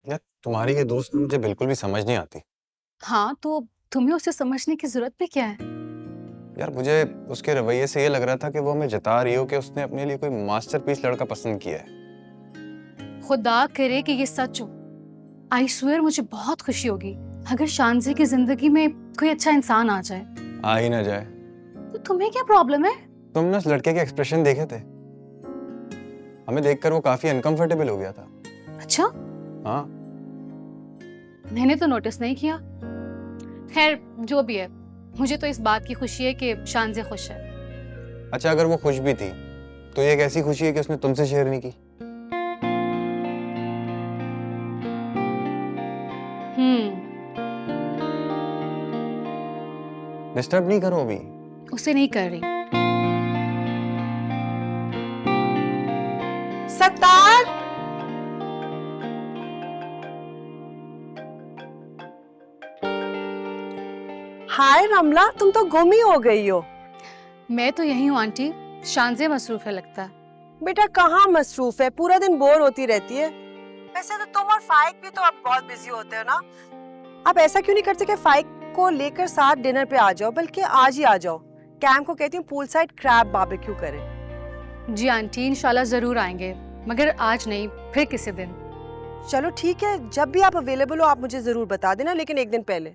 यार तुम्हारी ये दोस्त मुझे बिल्कुल भी समझ नहीं आती। हाँ, तो तुम्हें उसे समझने की जरूरत भी क्या है? यार मुझे उसके रवैये से ये लग रहा था कि वो हमें जता रही हो कि उसने अपने लिए कोई मास्टरपीस लड़का पसंद किया है। खुदा करे कि ये सच हो। आई स्वेयर मुझे बहुत खुशी होगी अगर शानजी की जिंदगी में कोई अच्छा इंसान आ जाए। आ ही ना जाए। तो तुम्हें क्या प्रॉब्लम है? तुमने उस लड़के के एक्सप्रेशन देखे थे? हमें देखकर वो काफी अनकंफर्टेबल हो गया था। अच्छा, हाँ। मैंने तो नोटिस नहीं किया। खैर जो भी है, मुझे तो इस बात की खुशी है कि शानजी खुश है। अच्छा, अगर वो खुश भी थी तो ये एक ऐसी खुशी है कि उसने तुमसे शेयर नहीं की। डिस्टर्ब नहीं करो अभी। उसे नहीं कर रही। सत्तार, हाय रमला, तुम तो गुम ही हो गई हो। मैं तो यही हूँ आंटी, शानजी मसरूफ है लगता है। बेटा कहाँ मसरूफ है, पूरा दिन बोर होती रहती है। वैसे तो तुम और फाइक भी तो अब बहुत बिजी होते हो ना। आप ऐसा क्यों नहीं करते कि फाइक को लेकर साथ डिनर पे आ जाओ, बल्कि आज ही आ जाओ। कैम को कहती हूँ पूल साइड क्रैब बारबेक्यू करें। जी आंटी, इंशाल्लाह जरूर आएंगे, मगर आज नहीं, फिर किसी दिन। चलो ठीक है, जब भी आप अवेलेबल हो आप मुझे जरूर बता देना, लेकिन एक दिन पहले।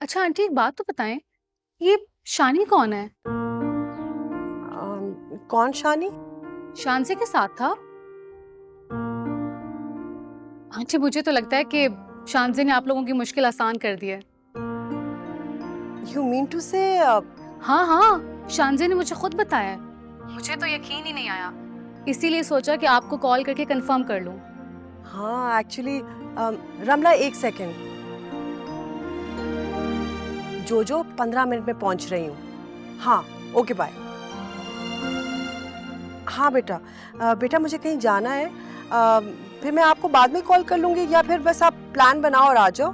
अच्छा आंटी, एक बात तो बताएं, ये शानी कौन है? कौन शानी? शानजी के साथ था। आंटी मुझे तो लगता है कि शानजी ने आप लोगों की मुश्किल आसान कर दी है। यू मीन टू से? हाँ हाँ, शानजी ने मुझे खुद बताया है। मुझे तो यकीन ही नहीं आया, इसीलिए सोचा कि आपको कॉल करके कंफर्म कर लूं। हाँ एक्चुअली रमला एक सेकेंड। जो 15 मिनट में पहुंच रही हूँ। हाँ ओके बाय। हाँ बेटा, बेटा मुझे कहीं जाना है। फिर मैं आपको बाद में कॉल कर लूंगी, या फिर बस आप प्लान बनाओ और आ जाओ।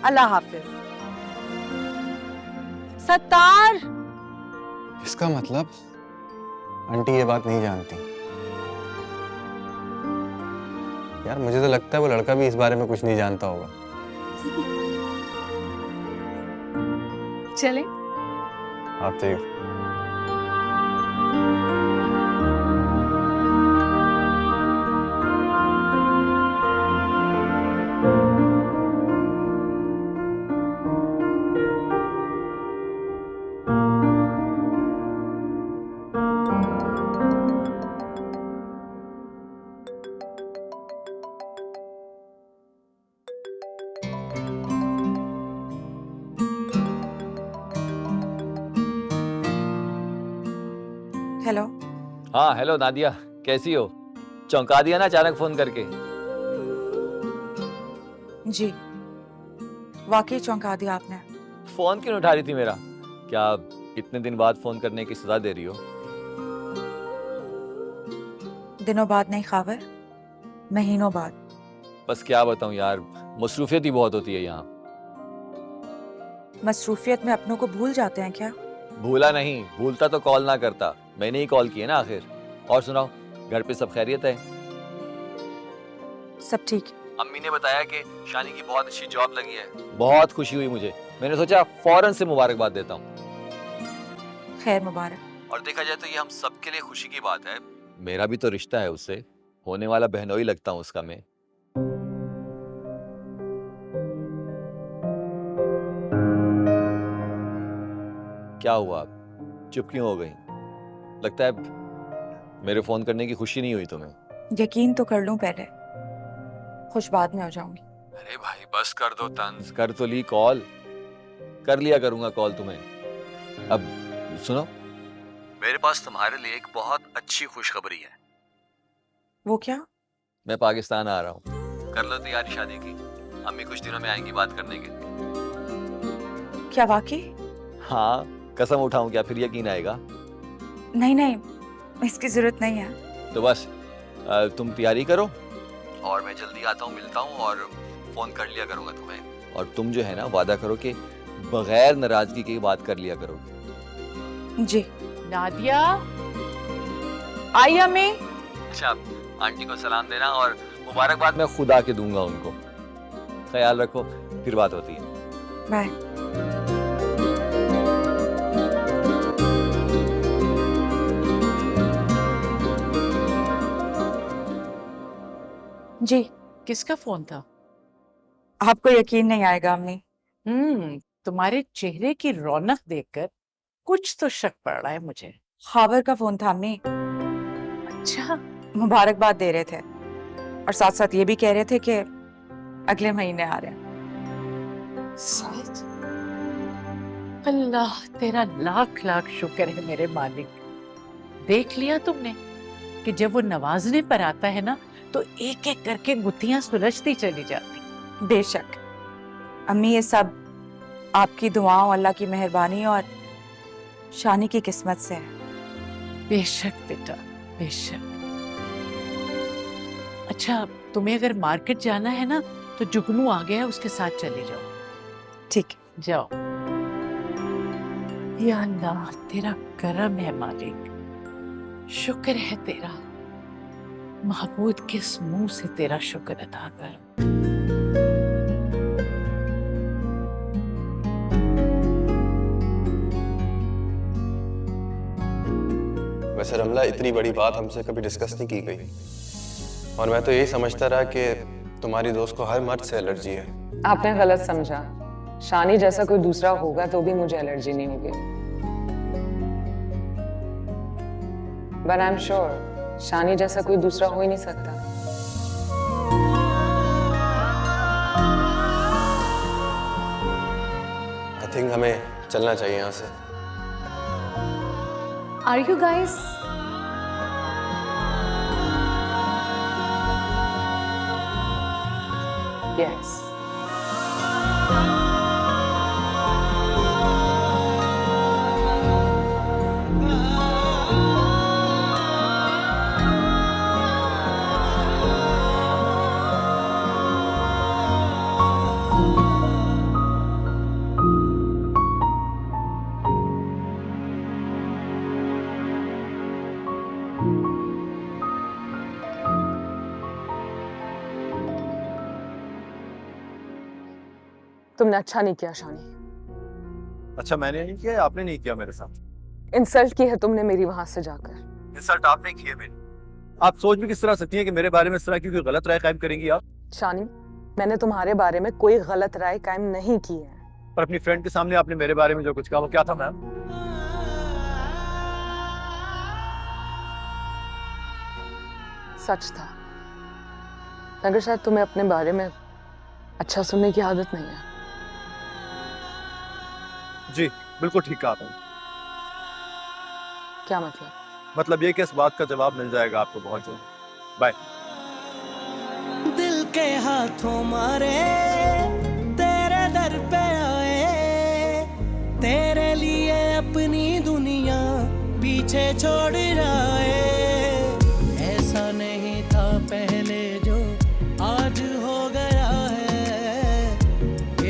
अल्लाह हाफिज। सत्तार, इसका मतलब आंटी ये बात नहीं जानती। यार मुझे तो लगता है वो लड़का भी इस बारे में कुछ नहीं जानता होगा। चले। आते हेलो। हाँ हेलो नादिया, कैसी हो? चौंका दिया ना अचानक फोन करके। जी, वाकई चौंका दिया आपने। फोन क्यों उठा रही थी मेरा? क्या इतने दिन बाद फोन करने की सजा दे रही हो? दिनों बाद नहीं खावर, महीनों बाद। बस क्या बताऊं यार, मसरूफियत ही बहुत होती है यहाँ। मसरूफियत में अपनों को भूल जाते हैं क्या? भूला नहीं, भूलता तो कॉल ना करता, मैंने ही कॉल किया ना आखिर। और सुनाओ, घर पे सब खैरियत है? सब ठीक। अम्मी ने बताया कि शानी की बहुत अच्छी जॉब लगी है। बहुत खुशी हुई मुझे, मैंने सोचा फौरन से मुबारकबाद देता हूँ। खैर मुबारक। और देखा जाए तो ये हम सबके लिए खुशी की बात है। मेरा भी तो रिश्ता है उससे, होने वाला बहनोई लगता हूँ उसका मैं। क्या हुआ, चुप क्यों हो गई? लगता है मेरे फोन करने की खुशी नहीं हुई तुम्हें। यकीन तो कर लूं पहले, खुश बाद में हो जाऊंगी। अरे भाई बस कर दो तंज, कर तो ली कॉल। कर लिया करूंगा कॉल तुम्हें। अब सुनो, मेरे पास तुम्हारे लिए एक बहुत अच्छी खुशखबरी है। वो क्या? मैं पाकिस्तान आ रहा हूँ, कर लो तैयारी शादी की। अम्मी कुछ दिनों में आएंगी बात करने के। क्या वाकई? हाँ, कसम उठाऊं क्या, फिर यकीन आएगा? नहीं नहीं, इसकी जरूरत नहीं है। तो बस तुम तैयारी करो और मैं जल्दी आता हूँ, मिलता हूँ और फोन कर लिया करूंगा तुम्हें। और तुम जो है ना, वादा करो कि बगैर नाराजगी की बात कर लिया करोगे। जी। नादिया, आई अम्मी। अच्छा, आंटी को सलाम देना और मुबारकबाद मैं खुद आके दूंगा उनको। ख्याल रखो, फिर बात होती है। बाय। जी, किसका फोन था? आपको यकीन नहीं आएगा अम्मी। तुम्हारे चेहरे की रौनक देखकर कुछ तो शक पड़ रहा है मुझे। खाबर का फोन था अम्मी। अच्छा, मुबारकबाद दे रहे थे और साथ साथ ये भी कह रहे थे कि अगले महीने आ रहे हैं। सच? अल्लाह तेरा लाख लाख शुक्र है मेरे मालिक। देख लिया तुमने कि जब वो नवाजने पर आता है ना तो एक एक करके गुत्थियां सुलझती चली जाती। बेशक अम्मी, ये सब आपकी दुआओं, अल्लाह की मेहरबानी और शानी की किस्मत से है। बेशक बेटा, बेशक। अच्छा, तुम्हें अगर मार्केट जाना है ना तो जुगनू आ गया है, उसके साथ चले जाओ। ठीक है। जाओ। या अल्लाह तेरा करम है मालिक, शुक्र है तेरा। महबूद किस मुंह से तेरा शुक्र अदा कर। वैसे रमला, इतनी बड़ी बात हमसे कभी डिस्कस नहीं की गई और मैं तो यही समझता रहा कि तुम्हारी दोस्त को हर मर्द से एलर्जी है। आपने गलत समझा। शानी जैसा कोई दूसरा होगा तो भी मुझे एलर्जी नहीं होगी। बट आई एम श्योर शानी जैसा कोई दूसरा हो ही नहीं सकता। आई थिंक हमें चलना चाहिए यहाँ से। Are you guys? यस। तुमने अच्छा नहीं किया शानी। अच्छा, मैंने नहीं किया या आपने नहीं किया मेरे साथ? इंसल्ट की है तुमने मेरी वहां से जाकर। इंसल्ट आपने की है मेरी। आप सोच भी किस तरह सकती हैं कि मेरे बारे में इस तरह की कोई गलत राय कायम करेंगी आप? शानी, मैंने तुम्हारे बारे में कोई गलत राय कायम नहीं की है। पर अपनी फ्रेंड के सामने आपने मेरे बारे में जो कुछ कहा वो क्या था मैम? सच था, मगर शायद तुम्हें अपने बारे में अच्छा सुनने की आदत नहीं है। जी बिल्कुल ठीक कहा आपने। क्या मतलब? मतलब ये कि इस बात का जवाब मिल जाएगा आपको बहुत जल्द। बाय। दिल के हाथों मारे तेरे दर पे आए, तेरे लिए अपनी दुनिया पीछे छोड़ जाए। ऐसा नहीं था पहले जो आज हो गया है।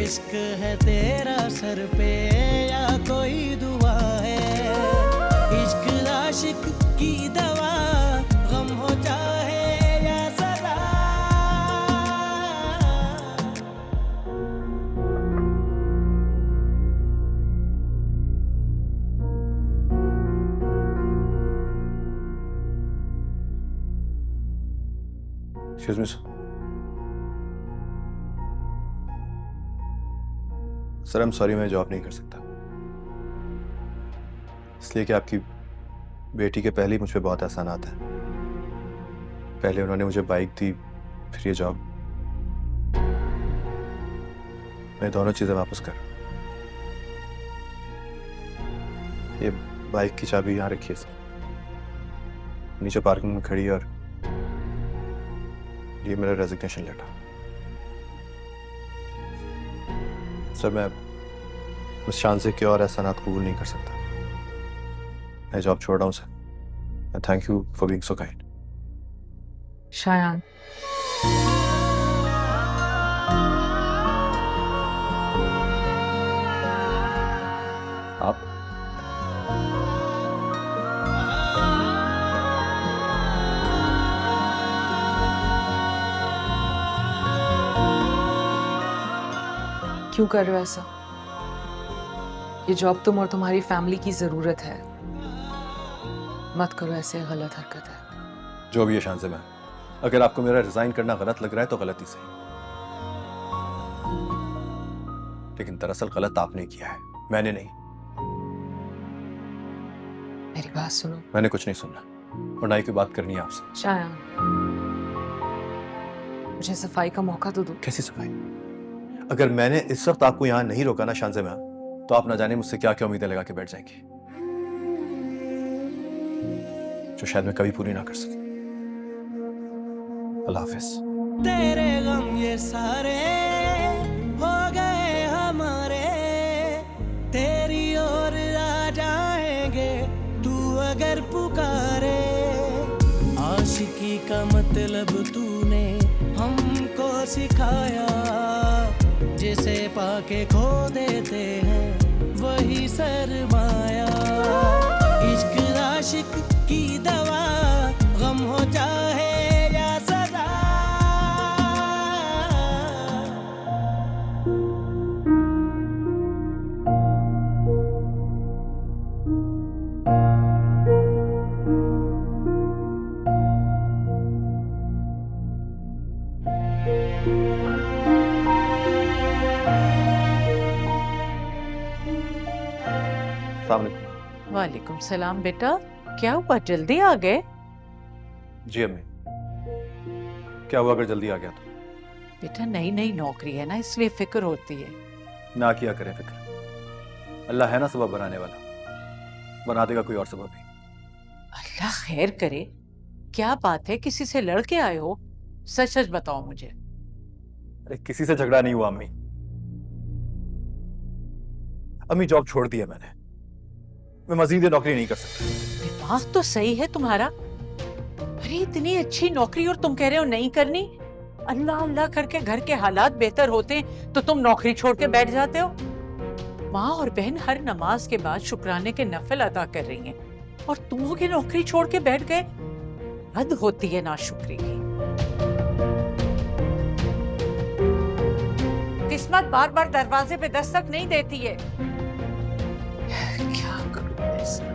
इश्क है तेरा सर पे या कोई दुआ है। इश्क आशिक की दवा, गम हो चाहे या सदा। Excuse me sir, I am sorry, मैं जॉब नहीं कर सकता। इसलिए कि आपकी बेटी के पहले ही मुझ पे बहुत एहसानात है। पहले उन्होंने मुझे बाइक दी, फिर ये जॉब। मैं दोनों चीजें वापस कर। ये बाइक की चाबी यहाँ रखिए सर, नीचे पार्किंग में खड़ी है, और ये मेरा रेजिग्नेशन लेटर। सर, मैं उस शानज़े के और एहसानात कबूल नहीं कर सकता। मैं जॉब छोड़ रहा हूँ sir. Thank you for being so kind. Shayan, आप क्यों कर रहे हो ऐसा? ये जॉब तुम और तुम्हारी फैमिली की जरूरत है। मत करो ऐसे, गलत हरकत है। जो भी है शान से मैं, अगर आपको मेरा रिजाइन करना गलत लग रहा है तो गलती से, लेकिन दरअसल गलत आपने किया है, मैंने नहीं। मेरी बात सुनो। मैंने कुछ नहीं सुनना और ना ही कोई बात करनी है आपसे। शायान, मुझे सफाई का मौका तो दो। कैसी सफाई? अगर मैंने इस वक्त आपको यहाँ नहीं रोका ना शान से मैं, तो आप ना जाने मुझसे क्या क्या उम्मीदें लगा के बैठ जाएंगी, जो शायद मैं कभी पूरी ना कर सकूं। अल्लाह हाफिज। तेरे गम ये सारे हो गए हमारे, तेरी ओर आ जाएंगे तू अगर पुकारे। आशिकी का मतलब तूने हमको सिखाया, जिसे पाके खो देते हैं वही सरमाया। इश्क आशिक की दवा, गम हो चाहे या सदा। अस्सलाम वालेकुम। वालेकुम सलाम बेटा, क्या हुआ जल्दी आ गए? जी अम्मी, क्या हुआ अगर जल्दी आ गया तो? बेटा नई नई नौकरी है ना, इसलिए फिक्र होती है। ना किया करें फिक्र, अल्लाह है ना सबब बनाने वाला, बना देगा कोई और सबब भी। अल्लाह खैर करे। क्या बात है, किसी से लड़ के आए हो? सच सच बताओ मुझे। अरे किसी से झगड़ा नहीं हुआ अम्मी। अम्मी जॉब छोड़ दी है मैंने, मैं मजीद ये नौकरी नहीं कर सकता। दिमाग तो सही है तुम्हारा। अरे इतनी अच्छी नौकरी और तुम कह रहे हो नहीं करनी? अल्लाह अल्लाह करके घर के हालात बेहतर होते तो तुम नौकरी छोड़ के बैठ जाते हो। माँ और बहन हर नमाज के बाद शुक्राने के नफल अदा कर रही हैं और तुम हो के नौकरी छोड़ के बैठ गए। हद होती है नाशुक्री की। किस्मत बार बार दरवाजे पे दस्तक नहीं देती है। क्या करूं मैं इसका?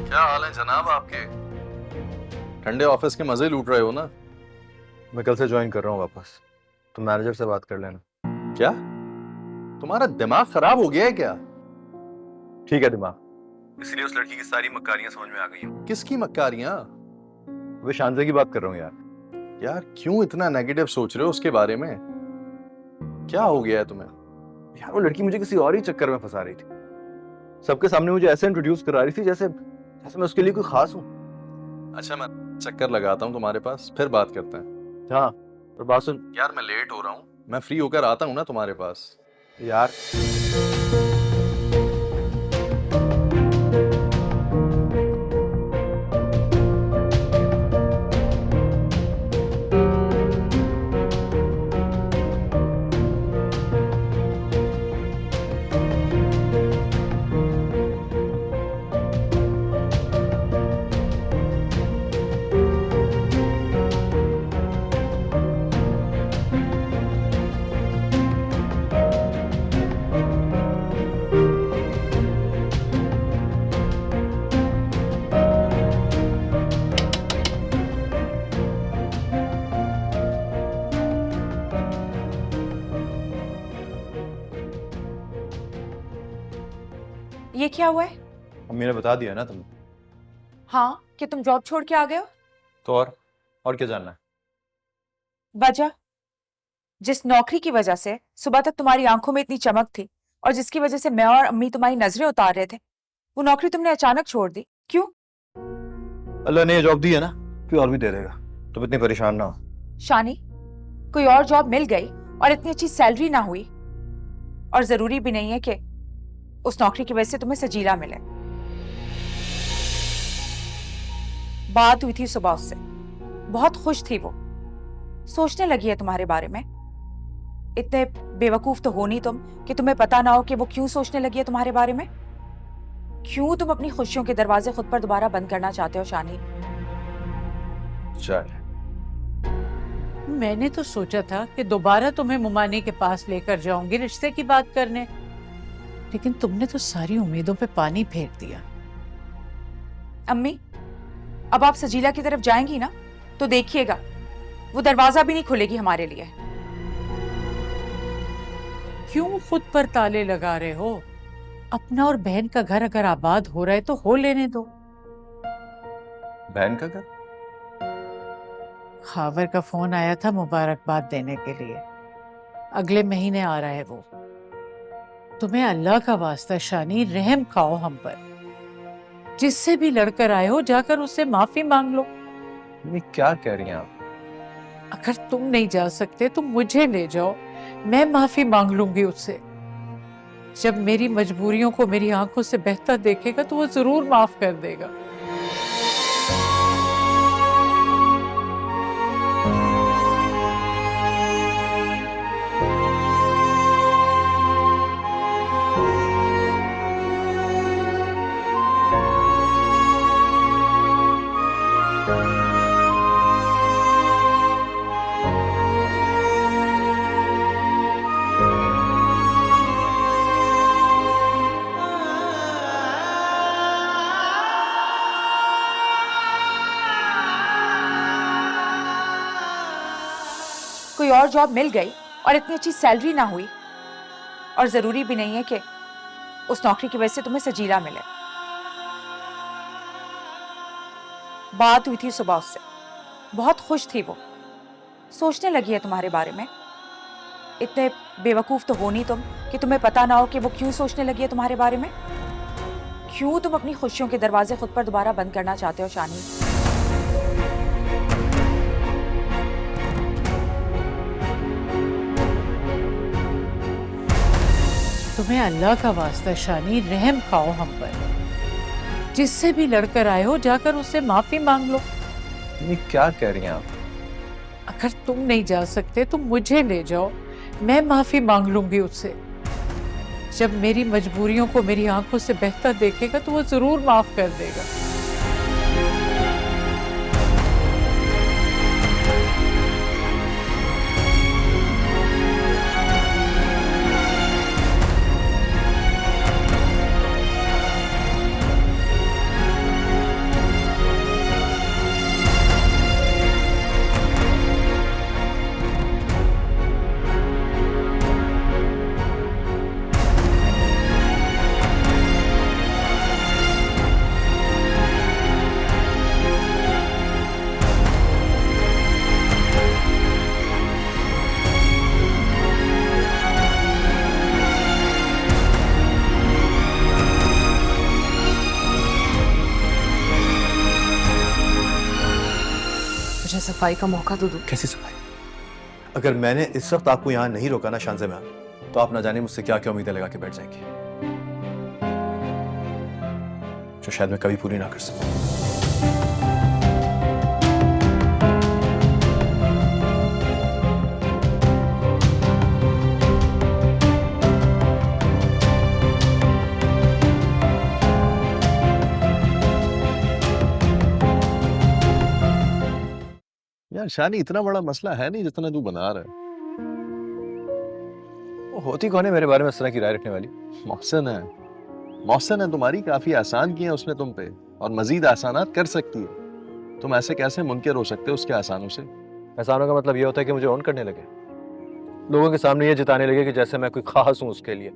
क्या हाल है जनाब आपके? ठंडे ऑफिस के मजे लूट रहे हो ना? मैं कल से ज्वाइन कर रहा हूँ वापस, तो मैनेजर से बात कर लेना। क्या तुम्हारा दिमाग खराब हो गया है क्या? ठीक है दिमाग, इसलिए उस लड़की की सारी मक्कारियां समझ में आ गई हैं। किसकी मक्कारियां? वे शानजे की बात कर रहा हूँ यार। यार क्यों इतना नेगेटिव सोच रहे हो उसके बारे में? क्या हो गया है तुम्हें? यार वो लड़की मुझे किसी और ही चक्कर में फंसा रही थी, सबके सामने मुझे ऐसे इंट्रोड्यूस करा रही थी जैसे मैं उसके लिए कोई खास हूँ। अच्छा मैं चक्कर लगाता हूँ तुम्हारे पास, फिर बात करते हैं। हाँ और बात सुन यार, मैं लेट हो रहा हूँ, मैं फ्री होकर आता हूँ ना तुम्हारे पास। यार ये क्या हुआ है? अम्मी ने बता दिया ना तुम्हें। हाँ, कि तुम जॉब छोड़ के आ गए हो? तो और क्या जानना है? वजह? जिस नौकरी की वजह से सुबह तक तुम्हारी आंखों में इतनी चमक थी और जिसकी वजह से मैं और अम्मी तुम्हारी नजरें उतार रहे थे, वो नौकरी तुमने अचानक छोड़ दी, क्यों? अल्लाह ने ये जॉब दी है ना, कोई और भी दे देगा, तुम इतनी परेशान ना हो। शानी, कोई और जॉब मिल गई और इतनी अच्छी सैलरी ना हुई, और जरूरी भी नहीं है कि उस नौकरी की वजह से तुम्हें सजीला मिले। बात हुई थी सुबह उससे, बहुत खुश थी वो, सोचने लगी है तुम्हारे बारे में। इतने बेवकूफ तो हो नहीं तुम कि तुम्हें पता ना हो कि वो क्यों सोचने लगी है तुम्हारे बारे में। क्यों तुम अपनी खुशियों के दरवाजे खुद पर दोबारा बंद करना चाहते हो शानी? चाय। मैंने तो सोचा था कि दोबारा तुम्हें मुमानी के पास लेकर जाऊंगी रिश्ते की बात करने, लेकिन तुमने तो सारी उम्मीदों पे पानी फेर दिया। अम्मी, अब आप सजीला की तरफ जाएंगी ना तो देखिएगा वो दरवाजा भी नहीं खुलेगी हमारे लिए। क्यों खुद पर ताले लगा रहे हो? अपना और बहन का घर अगर आबाद हो रहा है तो हो लेने दो। बहन का घर? खावर का फोन आया था मुबारकबाद देने के लिए, अगले महीने आ रहा है वो। तुम्हें अल्लाह का वास्ता शानी रहम खाओ हम पर। जिससे भी लड़कर आए हो जाकर उससे माफी मांग लो। ये क्या कह रही हैं आप? अगर तुम नहीं जा सकते तो मुझे ले जाओ, मैं माफी मांग लूंगी उससे। जब मेरी मजबूरियों को मेरी आंखों से बहता देखेगा तो वो जरूर माफ कर देगा। कोई और जॉब मिल गई और इतनी अच्छी सैलरी ना हुई, और जरूरी भी नहीं है कि उस नौकरी की वजह से तुम्हें सजीला मिले। बात हुई थी सुबह उससे, बहुत खुश थी वो, सोचने लगी है तुम्हारे बारे में। इतने बेवकूफ तो हो नहीं तुम कि तुम्हें पता ना हो कि वो क्यों सोचने लगी है तुम्हारे बारे में। क्यों तुम अपनी खुशियों के दरवाजे खुद पर दोबारा बंद करना चाहते हो शानी? तुम्हें अल्लाह का वास्ता शानी रहम खाओ हम पर। जिससे भी लड़कर आए हो जाकर उससे माफी मांग लो। ये क्या कह रही हैं आप? अगर तुम नहीं जा सकते तो मुझे ले जाओ, मैं माफी मांग लूंगी उससे। जब मेरी मजबूरियों को मेरी आंखों से बहता देखेगा तो वो जरूर माफ कर देगा। मुझे सफाई का मौका तो दो। कैसी सफाई? अगर मैंने इस वक्त आपको यहाँ नहीं रोका ना शानज़े मैम, तो आप ना जाने मुझसे क्या क्या उम्मीदें लगा के बैठ जाएंगी, जो शायद मैं कभी पूरी ना कर सकूं। यार शानी, इतना बड़ा मसला है नहीं जितना तू बना रहा है। वो होती कौन है मेरे बारे में इस तरह की राय रखने वाली? मोहसिन है, मोहसिन है तुम्हारी, काफी आसान किया उसने तुम पे, और मजीद आसानात कर सकती है। तुम ऐसे कैसे मुनकिर हो सकते हो उसके आसानों से? एहसानों का मतलब ये होता है कि मुझे ऑन करने लगे, लोगों के सामने ये जिताने लगे कि जैसे मैं कोई खास हूं उसके लिए।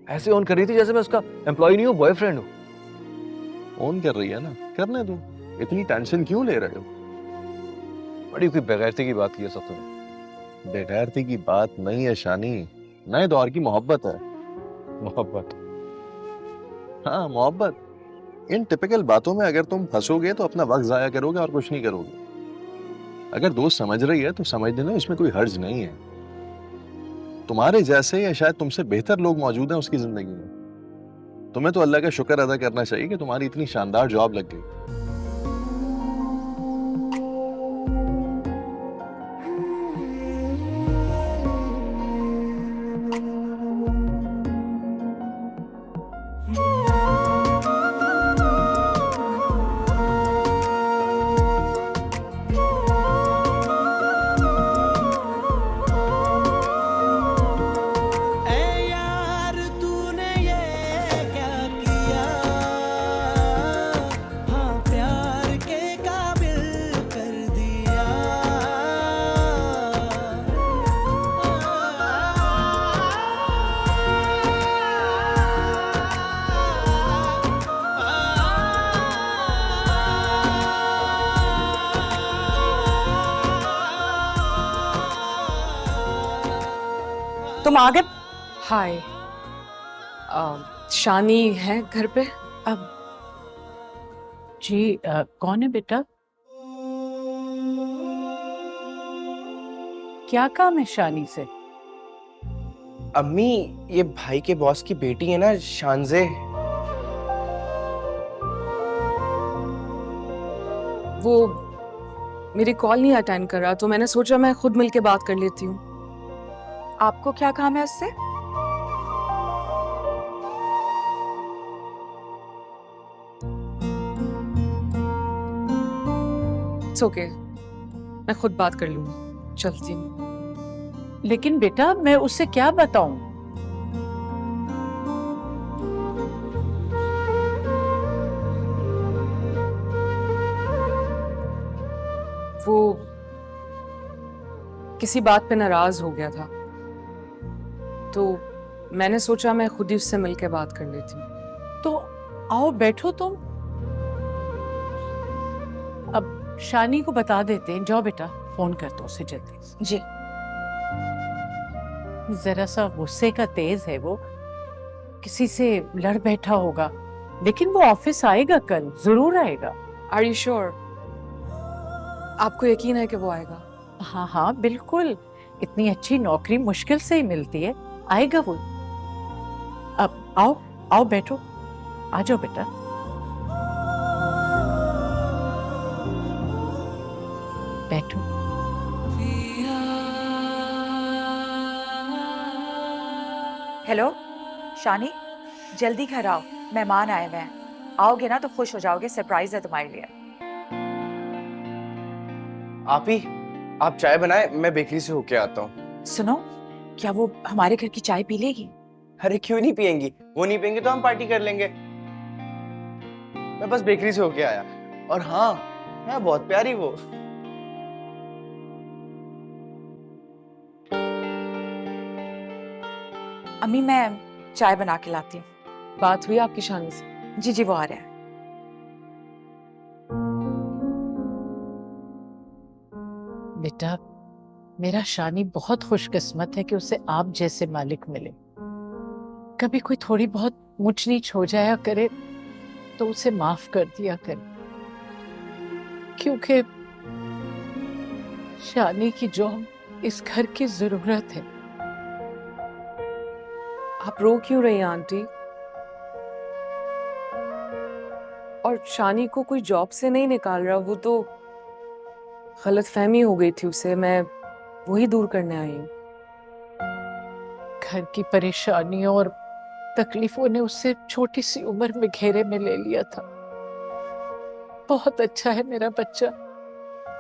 ऐसे ऑन कर रही थी जैसे मैं उसका एम्प्लॉय नहीं हूँ, बॉयफ्रेंड हूँ। ऑन कर रही है ना, करने दो, इतनी टेंशन क्यों ले रहे हो? बड़ी कोई बेगैरती की बात की है सब तुमने। बेगैरती की बात नहीं है शानी, नए दौर की मोहब्बत है। मोहब्बत? हाँ मोहब्बत। इन टिपिकल बातों में अगर तुम फंसोगे तो अपना वक्त जाया करोगे और कुछ नहीं करोगे। अगर दोस्त समझ रही है तो समझ लेना, इसमें कोई हर्ज नहीं है। तुम्हारे जैसे या शायद तुमसे बेहतर लोग मौजूद हैं उसकी जिंदगी में। तुम्हें तो अल्लाह का शुक्र अदा करना चाहिए कि तुम्हारी इतनी शानदार जॉब लग गई। तुम आ गए? हाय, शानी है घर पे? अब जी कौन है बेटा? क्या काम है शानी से? अम्मी, ये भाई के बॉस की बेटी है ना, शानजे। वो मेरी कॉल नहीं अटेंड कर रहा, तो मैंने सोचा मैं खुद मिलके बात कर लेती हूँ। आपको क्या काम है उससे? इट्स ओके, मैं खुद बात कर लूंगी, चलती हूँ। लेकिन बेटा मैं उससे क्या बताऊं? वो किसी बात पे नाराज हो गया था, तो मैंने सोचा मैं खुद ही उससे मिलके बात कर लेती हूँ। तो आओ बैठो तुम। अब शानी को बता देते हैं। जाओ बेटा, फोन कर दो उसे जल्दी। जी। जरा सा गुस्से का तेज है वो, किसी से लड़ बैठा होगा, लेकिन वो ऑफिस आएगा, कल जरूर आएगा। Are you sure? आपको यकीन है कि वो आएगा? हाँ हाँ बिल्कुल, इतनी अच्छी नौकरी मुश्किल से ही मिलती है, आएगा वो। अब आओ आओ बैठो, आ जाओ बेटा। बैठो। हेलो शानी, जल्दी घर आओ, मेहमान आए हुए हैं। आओगे ना तो खुश हो जाओगे, सरप्राइज है तुम्हारे लिए। आप ही, आप चाय बनाए, मैं बेकरी से होके आता हूँ। सुनो, क्या वो हमारे घर की चाय पी लेगी? अरे क्यों नहीं पियेंगी, वो नहीं पियेंगे तो हम पार्टी कर लेंगे। मैं बस बेकरी से होके आया। और हाँ, है बहुत प्यारी वो। अम्मी, मैं चाय बना के लाती हूँ। बात हुई आपकी शानी से? जी जी, वो आ रहे हैं। बेटा मेरा शानी बहुत खुशकिस्मत है कि उसे आप जैसे मालिक मिले। कभी कोई थोड़ी बहुत ऊंच नीच हो जाया करे तो उसे माफ कर दिया करे, क्योंकि शानी की जॉब इस घर की जरूरत है। आप रो क्यों रही हैं आंटी? और शानी को कोई जॉब से नहीं निकाल रहा, वो तो गलतफहमी हो गई थी उसे, मैं वही दूर करने आई हूँ। घर की परेशानियों और तकलीफों ने उसे छोटी सी उम्र में घेरे में ले लिया था। बहुत अच्छा है मेरा बच्चा,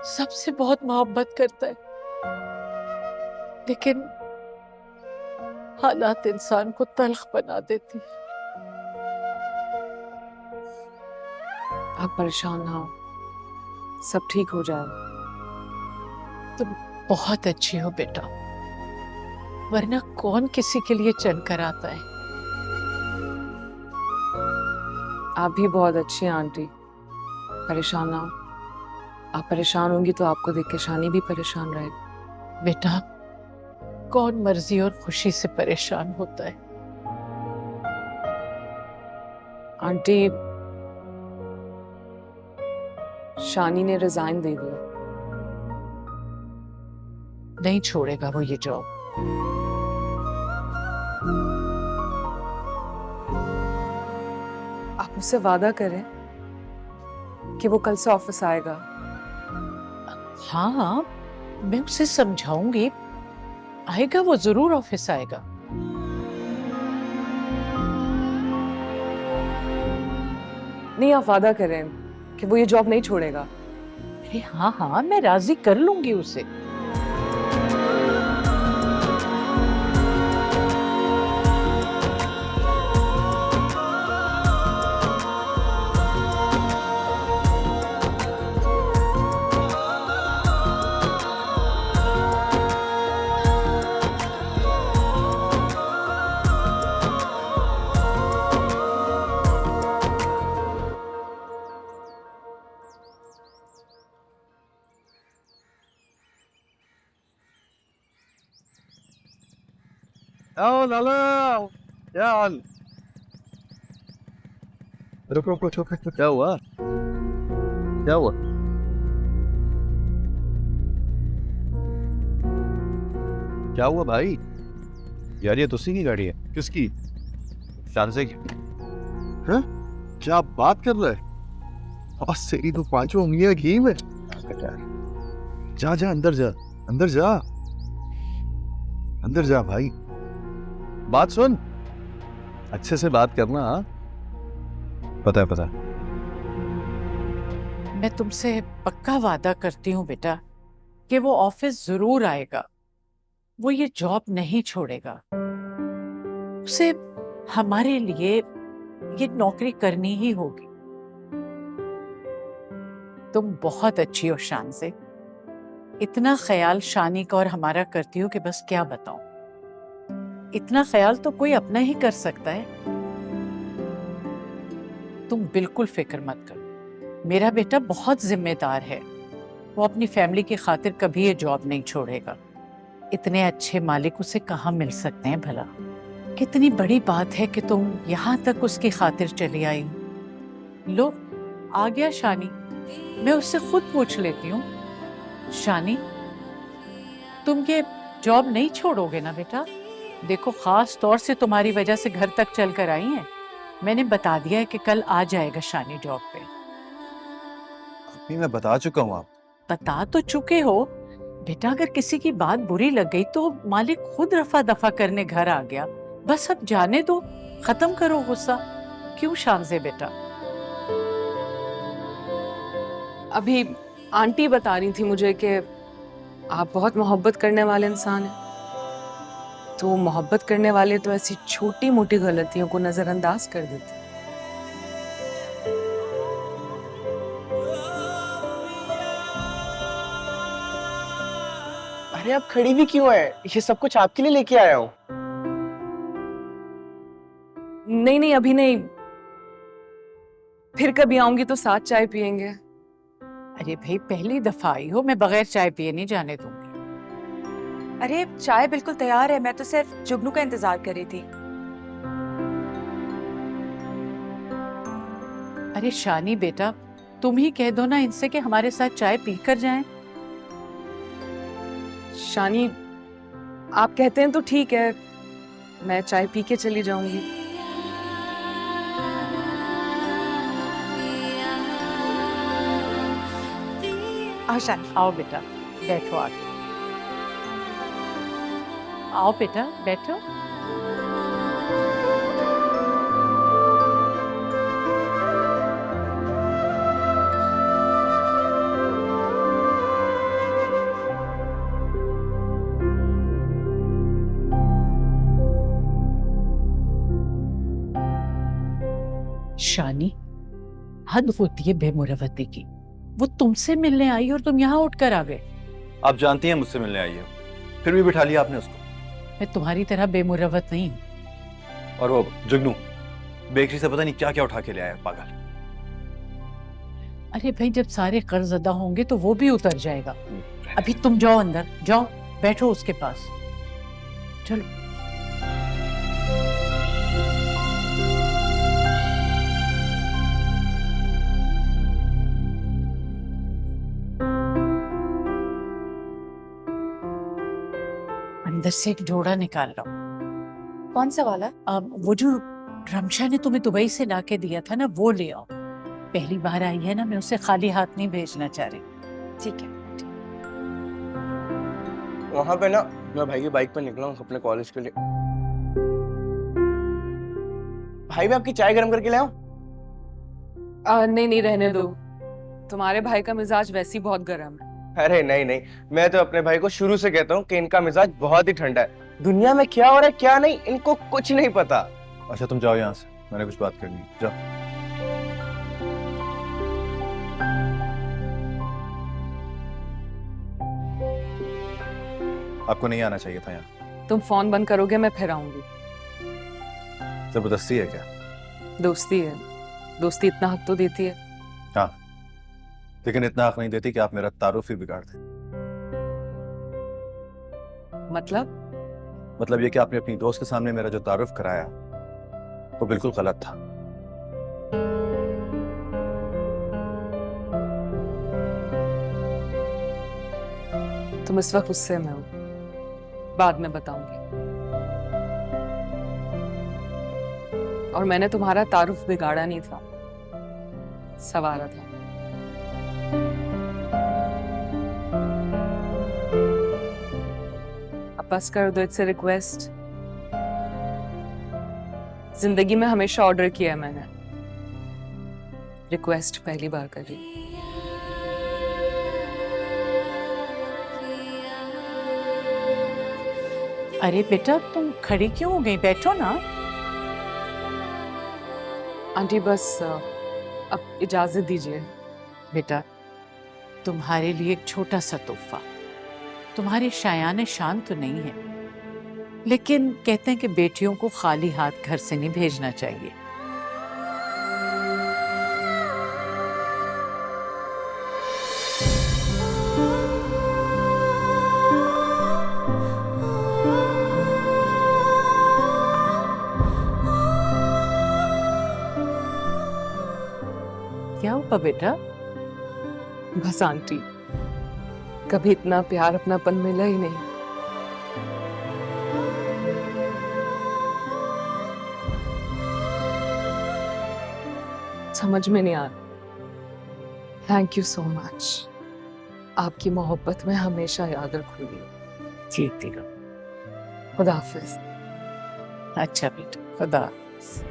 सबसे बहुत मोहब्बत करता है, लेकिन हालात इंसान को तल्ख बना देती है। आप परेशान ना हो, सब ठीक हो जाएगा। तुम बहुत अच्छी हो बेटा, वरना कौन किसी के लिए चलकर आता है। आप भी बहुत अच्छी हैं आंटी, परेशान ना हो। आप परेशान होंगी तो आपको देख के शानी भी परेशान रहेगी। बेटा कौन मर्जी और खुशी से परेशान होता है। आंटी, शानी ने रिजाइन दे दिया। नहीं छोड़ेगा वो ये जॉब। आप मुझसे वादा करें कि वो कल से ऑफिस आएगा। हाँ हाँ, मैं उसे समझाऊंगी, आएगा वो, जरूर ऑफिस आएगा। नहीं, आप वादा करें कि वो ये जॉब नहीं छोड़ेगा। अरे हाँ हाँ, मैं राजी कर लूंगी उसे। आओ लाला, क्या हाल? रुक रुक रुक रुक, क्या हुआ? क्या हुआ? क्या हुआ भाई? यार ये तुसी की गाड़ी है। किसकी? शानसे की। हैं? क्या बात कर रहा है? और तेरी तो पांचों उंगलियां घी में। जा जा अंदर जा, अंदर जा, अंदर जा भाई। बात सुन, अच्छे से बात करना। हाँ, पता है पता है। मैं तुमसे पक्का वादा करती हूँ बेटा कि वो ऑफिस जरूर आएगा, वो ये जॉब नहीं छोड़ेगा। उसे हमारे लिए ये नौकरी करनी ही होगी। तुम बहुत अच्छी हो शान से, इतना ख्याल शानी का और हमारा करती हो कि बस क्या बताऊं। इतना ख्याल तो कोई अपना ही कर सकता है। तुम बिल्कुल फिक्र मत करो, मेरा बेटा बहुत जिम्मेदार है। वो अपनी फैमिली की खातिर कभी ये जॉब नहीं छोड़ेगा। इतने अच्छे मालिक उसे कहाँ मिल सकते हैं भला। कितनी बड़ी बात है कि तुम यहाँ तक उसकी खातिर चली आई। लो आ गया शानी, मैं उससे खुद पूछ लेती हूँ। शानी, तुम ये जॉब नहीं छोड़ोगे ना बेटा? देखो खास तौर से तुम्हारी वजह से घर तक चल कर आई हैं। मैंने बता दिया है कि कल आ जाएगा शानी जॉब पे। अभी मैं बता चुका हूँ। आप बता तो चुके हो बेटा, अगर किसी की बात बुरी लग गई तो मालिक खुद रफा दफा करने घर आ गया। बस अब जाने दो, खत्म करो गुस्सा। क्यों शानज़े बेटा? अभी आंटी बता रही थी मुझे कि आप बहुत मोहब्बत करने वाले इंसान हैं। तो मोहब्बत करने वाले तो ऐसी छोटी मोटी गलतियों को नजरअंदाज कर देते। अरे आप खड़ी भी क्यों है? ये सब कुछ आपके लिए लेके आया हूँ। नहीं नहीं अभी नहीं, फिर कभी आऊंगी तो साथ चाय पियेंगे। अरे भाई पहली दफा आई हो, मैं बगैर चाय पिए नहीं जाने दूंगी। अरे चाय बिल्कुल तैयार है, मैं तो सिर्फ जुगनू का इंतजार कर रही थी। अरे शानी बेटा, तुम ही कह दो ना इनसे कि हमारे साथ चाय पी कर जाएं। शानी, आप कहते हैं तो ठीक है, मैं चाय पी के चली जाऊंगी। आओ शानी। आओ बेटा बैठो, आके आओ बेटा बैठो। शानी, हद होती है बेमुरवती की। वो तुमसे मिलने आई और तुम यहाँ उठकर आ गए। आप जानती हैं मुझसे मिलने आई हो, फिर भी बिठा लिया आपने उसको। मैं तुम्हारी तरह बेमुरवत नहीं हूँ। और वो जुगनू बेकरी से पता नहीं क्या क्या उठा के ले आया पागल। अरे भाई जब सारे कर्ज अदा होंगे तो वो भी उतर जाएगा। अभी तुम जाओ अंदर, जाओ बैठो उसके पास, चलो। अंदर से एक जोड़ा निकाल लो। कौन सा वाला? वो जो रमशा ने तुम्हें दुबई से लाके दिया था ना, वो ले आओ। पहली बार आई है ना, मैं उसे खाली हाथ नहीं भेजना चाह रही। ठीक है। वहां पे ना मैं भाई की बाइक पे निकला हूँ अपने कॉलेज के लिए। भाई मैं आपकी चाय गर्म करके ले आऊं? नहीं नहीं रहने दो, तुम्हारे भाई का मिजाज वैसे ही बहुत गर्म है। अरे नहीं नहीं, मैं तो अपने भाई को शुरू से कहता हूँ कि इनका मिजाज बहुत ही ठंडा है। दुनिया में क्या हो रहा है क्या नहीं, इनको कुछ नहीं पता। अच्छा तुम जाओ यहाँ से, मैंने कुछ बात करनी है, जाओ। आपको नहीं आना चाहिए था यहाँ। तुम फोन बंद करोगे मैं फिर आऊंगी। जबरदस्ती है क्या? दोस्ती है, दोस्ती इतना हक तो देती है। हाँ, लेकिन इतना हक नहीं देती कि आप मेरा तारुफ ही बिगाड़ दें। मतलब मतलब ये कि आपने अपनी दोस्त के सामने मेरा जो तारुफ कराया वो बिल्कुल गलत था। तुम इस वक्त गुस्से में हो, बाद में बताऊंगी। और मैंने तुम्हारा तारुफ बिगाड़ा नहीं था, संवारा था। अब बस कर दो, इट्स अ रिक्वेस्ट। जिंदगी में हमेशा ऑर्डर किया है मैंने, रिक्वेस्ट पहली बार कर रही। अरे बेटा तुम खड़ी क्यों हो गई, बैठो ना। आंटी बस अब इजाजत दीजिए। बेटा तुम्हारे लिए एक छोटा सा तोहफा, तुम्हारे शायान शान तो नहीं है, लेकिन कहते हैं कि बेटियों को खाली हाथ घर से नहीं भेजना चाहिए। क्या हुआ बेटा? बस आंटी, कभी इतना प्यार अपनापन मिला ही नहीं। समझ में नहीं आ रहा। Thank you so much. आपकी मोहब्बत में हमेशा याद रखूंगी। जीती रहो। खुदा हाफिज। अच्छा बेटा, खुदा हाफिज।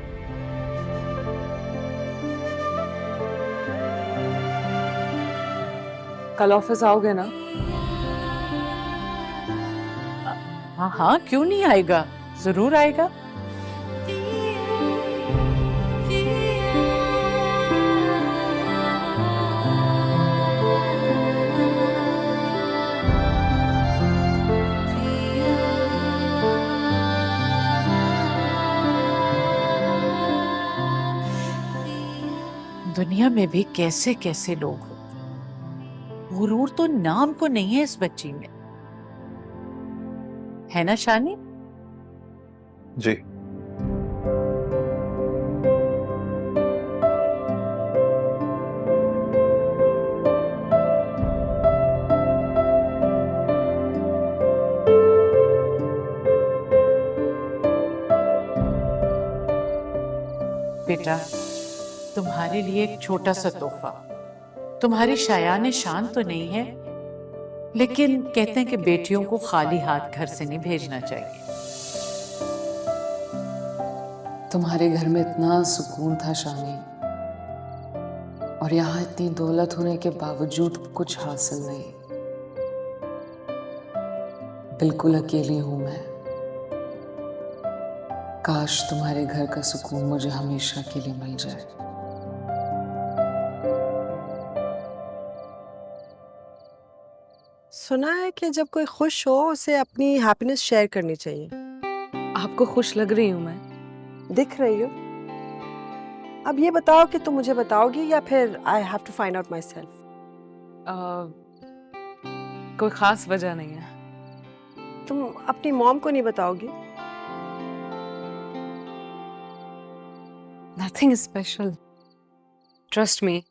कल ऑफिस आओगे ना? हाँ हाँ, क्यों नहीं आएगा, जरूर आएगा। दुनिया में भी कैसे कैसे लोग होते, गुरूर तो नाम को नहीं है इस बच्ची में, है ना शानी? जी। बेटा तुम्हारे लिए एक छोटा सा तोहफा, तुम्हारी शायान शान तो नहीं है, लेकिन कहते हैं कि बेटियों को खाली हाथ घर से नहीं भेजना चाहिए। तुम्हारे घर में इतना सुकून था शानी, और यहाँ इतनी दौलत होने के बावजूद कुछ हासिल नहीं। बिल्कुल अकेली हूं मैं। काश तुम्हारे घर का सुकून मुझे हमेशा के लिए मिल जाए। सुना है कि जब कोई खुश हो उसे अपनी हैप्पीनेस शेयर करनी चाहिए। आपको खुश लग रही हूं मैं? दिख रही हो। अब ये बताओ कि तुम मुझे बताओगी या फिर I have to find out myself? कोई खास वजह नहीं है। तुम अपनी मॉम को नहीं बताओगी? Nothing special, trust me.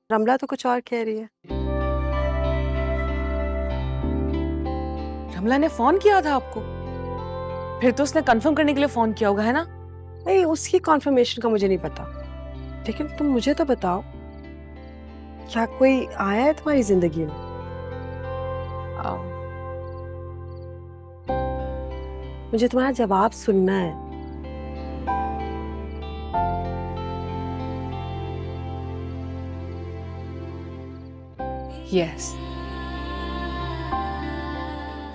Ramla तो कुछ और कह रही है। रमला ने फोन किया था आपको? फिर तो उसने कंफर्म करने के लिए फोन किया होगा, है ना? नहीं, उसकी कॉन्फर्मेशन का मुझे नहीं पता, लेकिन तुम मुझे तो बताओ, क्या कोई आया है तुम्हारी जिंदगी में? मुझे तुम्हारा जवाब सुनना है। यस।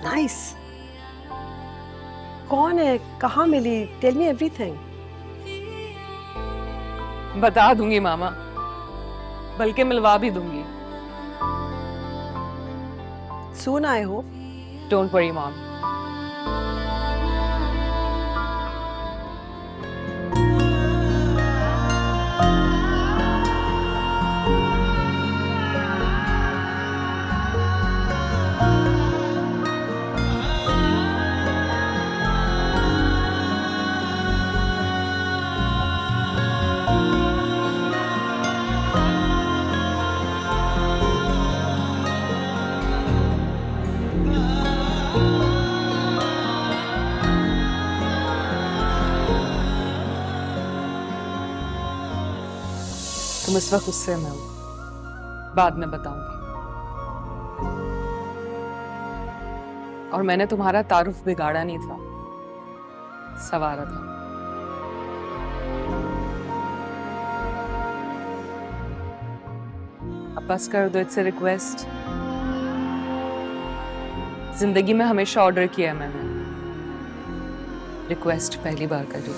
नाइस। कौन है, कहाँ मिली? Tell me everything. बता दूंगी मामा, बल्कि मिलवा भी दूंगी। Soon, I hope. Don't worry mom. तुम इस वक्त गुस्से में हो, बाद में बताऊंगी। और मैंने तुम्हारा तारुफ बिगाड़ा नहीं था, संवारा था। अब बस कर दो, इट्स अ रिक्वेस्ट। जिंदगी में हमेशा ऑर्डर किया है मैंने, रिक्वेस्ट पहली बार करी।